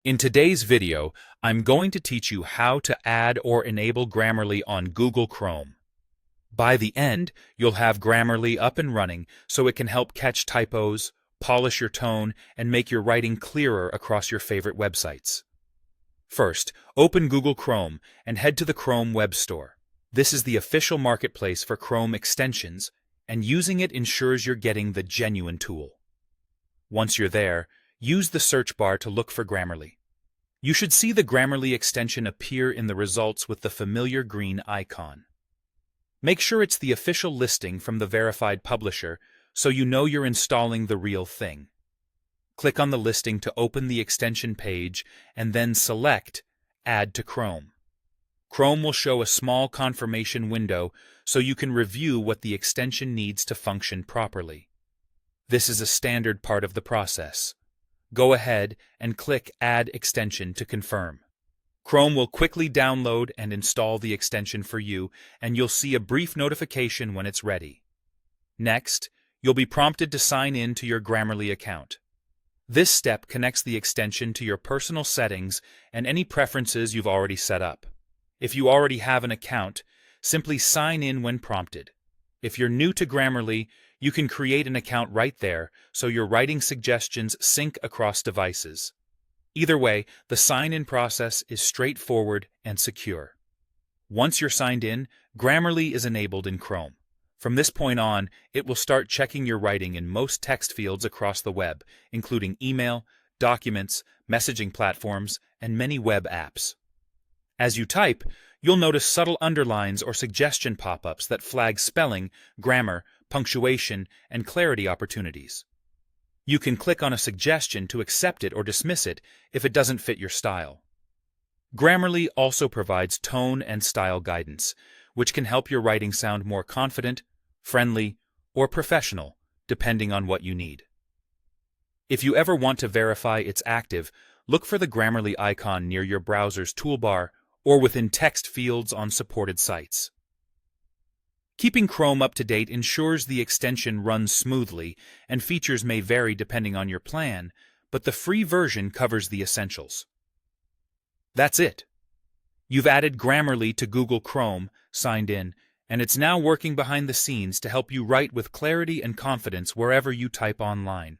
In today's video, I'm going to teach you how to add or enable Grammarly on Google Chrome. By the end, you'll have Grammarly up and running so it can help catch typos, polish your tone, and make your writing clearer across your favorite websites. First, open Google Chrome and head to the Chrome Web Store. This is the official marketplace for Chrome extensions, and using it ensures you're getting the genuine tool. Once you're there, use the search bar to look for Grammarly. You should see the Grammarly extension appear in the results with the familiar green icon. Make sure it's the official listing from the verified publisher so you know you're installing the real thing. Click on the listing to open the extension page and then select Add to Chrome. Chrome will show a small confirmation window so you can review what the extension needs to function properly. This is a standard part of the process. Go ahead and click Add Extension to confirm. Chrome will quickly download and install the extension for you, and you'll see a brief notification when it's ready. Next, you'll be prompted to sign in to your Grammarly account. This step connects the extension to your personal settings and any preferences you've already set up. If you already have an account, simply sign in when prompted. If you're new to Grammarly, you can create an account right there so your writing suggestions sync across devices. Either way, the sign-in process is straightforward and secure. Once you're signed in, Grammarly is enabled in Chrome. From this point on, it will start checking your writing in most text fields across the web, including email, documents, messaging platforms, and many web apps. As you type, you'll notice subtle underlines or suggestion pop-ups that flag spelling, grammar, punctuation, and clarity opportunities. You can click on a suggestion to accept it or dismiss it if it doesn't fit your style. Grammarly also provides tone and style guidance, which can help your writing sound more confident, friendly, or professional, depending on what you need. If you ever want to verify it's active, look for the Grammarly icon near your browser's toolbar or within text fields on supported sites. Keeping Chrome up to date ensures the extension runs smoothly, and features may vary depending on your plan, but the free version covers the essentials. That's it. You've added Grammarly to Google Chrome, signed in, and it's now working behind the scenes to help you write with clarity and confidence wherever you type online.